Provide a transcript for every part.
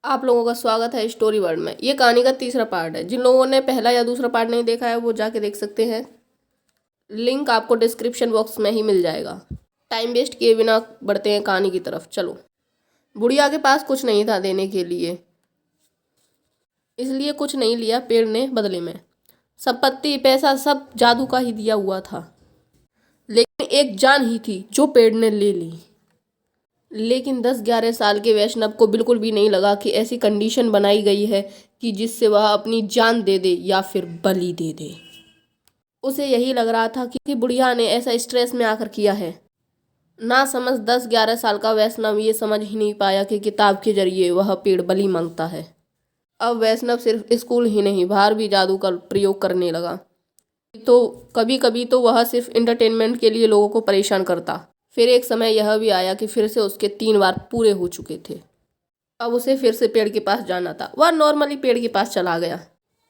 आप लोगों का स्वागत है स्टोरी वर्ल्ड में। ये कहानी का तीसरा पार्ट है। जिन लोगों ने पहला या दूसरा पार्ट नहीं देखा है वो जाके देख सकते हैं। लिंक आपको डिस्क्रिप्शन बॉक्स में ही मिल जाएगा। टाइम वेस्ट किए बिना बढ़ते हैं कहानी की तरफ। चलो। बुढ़िया के पास कुछ नहीं था देने के लिए, इसलिए कुछ नहीं लिया पेड़ ने बदले में। संपत्ति पैसा सब जादू का ही दिया हुआ था, लेकिन एक जान ही थी जो पेड़ ने ले ली। लेकिन 10-11 साल के वैष्णव को बिल्कुल भी नहीं लगा कि ऐसी कंडीशन बनाई गई है कि जिससे वह अपनी जान दे दे या फिर बलि दे दे। उसे यही लग रहा था कि बुढ़िया ने ऐसा स्ट्रेस में आकर किया है। ना समझ 10-11 साल का वैष्णव ये समझ ही नहीं पाया कि किताब के जरिए वह पेड़ बलि मांगता है। अब वैष्णव सिर्फ स्कूल ही नहीं बाहर भी जादू का प्रयोग करने लगा। तो कभी कभी तो वह सिर्फ इंटरटेनमेंट के लिए लोगों को परेशान करता। फिर एक समय यह भी आया कि फिर से उसके 3 बार पूरे हो चुके थे। अब उसे फिर से पेड़ के पास जाना था। वह नॉर्मली पेड़ के पास चला गया।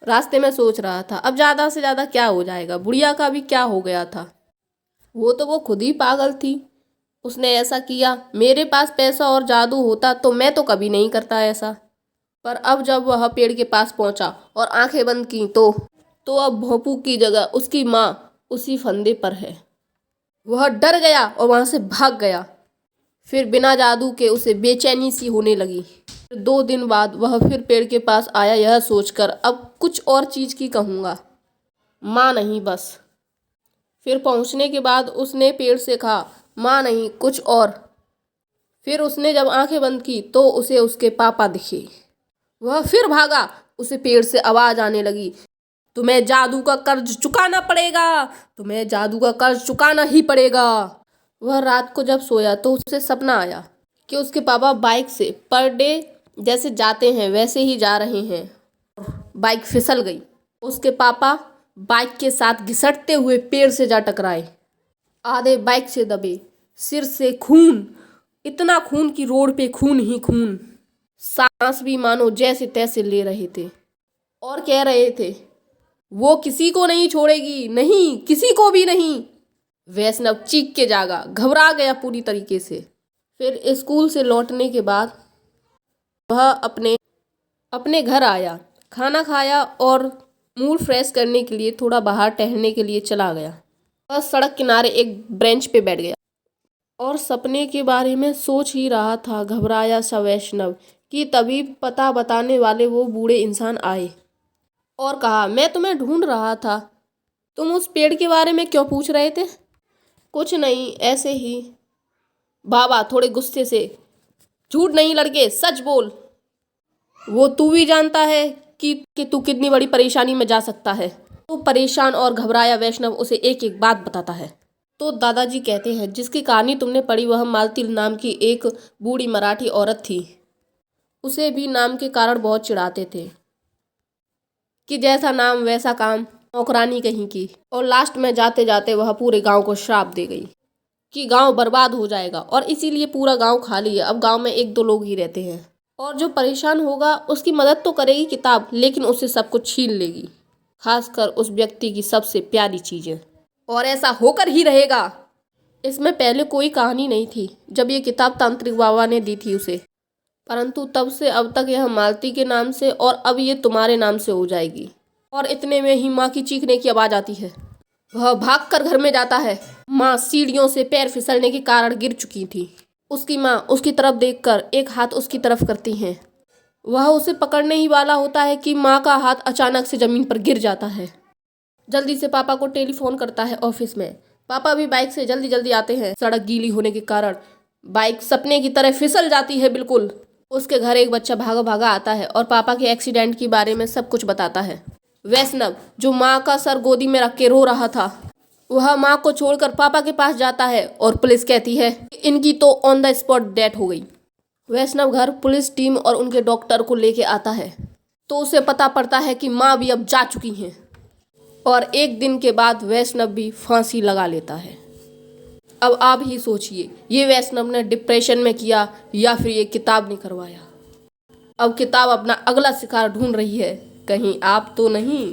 रास्ते में सोच रहा था अब ज़्यादा से ज़्यादा क्या हो जाएगा, बुढ़िया का भी क्या हो गया था। वो खुद ही पागल थी, उसने ऐसा किया। मेरे पास पैसा और जादू होता तो मैं तो कभी नहीं करता ऐसा। पर अब जब वह पेड़ के पास पहुंचा और आंखें बंद की तो अब भोंपू की जगह उसकी माँ उसी फंदे पर है। वह डर गया और वहां से भाग गया। फिर बिना जादू के उसे बेचैनी सी होने लगी। 2 दिन बाद वह फिर पेड़ के पास आया, यह सोचकर अब कुछ और चीज़ की कहूँगा, माँ नहीं बस। फिर पहुँचने के बाद उसने पेड़ से कहा, माँ नहीं कुछ और। फिर उसने जब आंखें बंद की तो उसे उसके पापा दिखे। वह फिर भागा। उसे पेड़ से आवाज़ आने लगी, तुम्हें जादू का कर्ज चुकाना पड़ेगा, तुम्हें जादू का कर्ज चुकाना ही पड़ेगा। वह रात को जब सोया तो उसे सपना आया कि उसके पापा बाइक से पर डे जैसे जाते हैं वैसे ही जा रहे हैं। बाइक फिसल गई। उसके पापा बाइक के साथ घिसटते हुए पेड़ से जा टकराए। आधे बाइक से दबे, सिर से खून, इतना खून कि रोड पे खून ही खून। सांस भी मानो जैसे तैसे ले रहे थे और कह रहे थे, वो किसी को नहीं छोड़ेगी, नहीं किसी को भी नहीं। वैष्णव चीख के जागा, घबरा गया पूरी तरीके से। फिर स्कूल से लौटने के बाद वह अपने घर आया, खाना खाया और मूड फ्रेश करने के लिए थोड़ा बाहर टहलने के लिए चला गया। वह सड़क किनारे एक बेंच पे बैठ गया और सपने के बारे में सोच ही रहा था घबराया सा वैष्णव कि तभी पता बताने वाले वो बूढ़े इंसान आए और कहा, मैं तुम्हें ढूंढ रहा था, तुम उस पेड़ के बारे में क्यों पूछ रहे थे? कुछ नहीं, ऐसे ही। बाबा थोड़े गुस्से से, झूठ नहीं लड़के, सच बोल। वो तू भी जानता है कि तू कितनी बड़ी परेशानी में जा सकता है। तो परेशान और घबराया वैष्णव उसे एक एक बात बताता है। तो दादाजी कहते हैं जिसकी कहानी तुमने पढ़ी वह मालती नाम की एक बूढ़ी मराठी औरत थी। उसे भी नाम के कारण बहुत चिढ़ाते थे कि जैसा नाम वैसा काम, नौकरानी कहीं की। और लास्ट में जाते जाते वह पूरे गांव को श्राप दे गई कि गांव बर्बाद हो जाएगा और इसीलिए पूरा गांव खाली है। अब गांव में 1-2 लोग ही रहते हैं और जो परेशान होगा उसकी मदद तो करेगी किताब, लेकिन उससे सब कुछ छीन लेगी, खासकर उस व्यक्ति की सबसे प्यारी चीज़ें। और ऐसा होकर ही रहेगा। इसमें पहले कोई कहानी नहीं थी जब ये किताब तांत्रिक बाबा ने दी थी उसे, परंतु तब से अब तक यह मालती के नाम से और अब ये तुम्हारे नाम से हो जाएगी। और इतने में ही माँ की चीखने की आवाज़ आती है। वह भागकर घर में जाता है। माँ सीढ़ियों से पैर फिसलने के कारण गिर चुकी थी। उसकी माँ उसकी तरफ देखकर एक हाथ उसकी तरफ करती हैं। वह उसे पकड़ने ही वाला होता है कि माँ का हाथ अचानक से ज़मीन पर गिर जाता है। जल्दी से पापा को टेलीफोन करता है ऑफिस में। पापा भी बाइक से जल्दी जल्दी आते हैं। सड़क गीली होने के कारण बाइक सपने की तरह फिसल जाती है बिल्कुल। उसके घर एक बच्चा भागा भागा आता है और पापा के एक्सीडेंट के बारे में सब कुछ बताता है। वैष्णव जो माँ का सर गोदी में रख के रो रहा था, वह माँ को छोड़कर पापा के पास जाता है और पुलिस कहती है इनकी तो ऑन द स्पॉट डेथ हो गई। वैष्णव घर पुलिस टीम और उनके डॉक्टर को लेके आता है तो उसे पता पड़ता है कि माँ भी अब जा चुकी हैं। और एक दिन के बाद वैष्णव भी फांसी लगा लेता है। अब आप ही सोचिए, ये वैष्णव ने डिप्रेशन में किया या फिर ये किताब ने करवाया। अब किताब अपना अगला शिकार ढूंढ रही है, कहीं आप तो नहीं।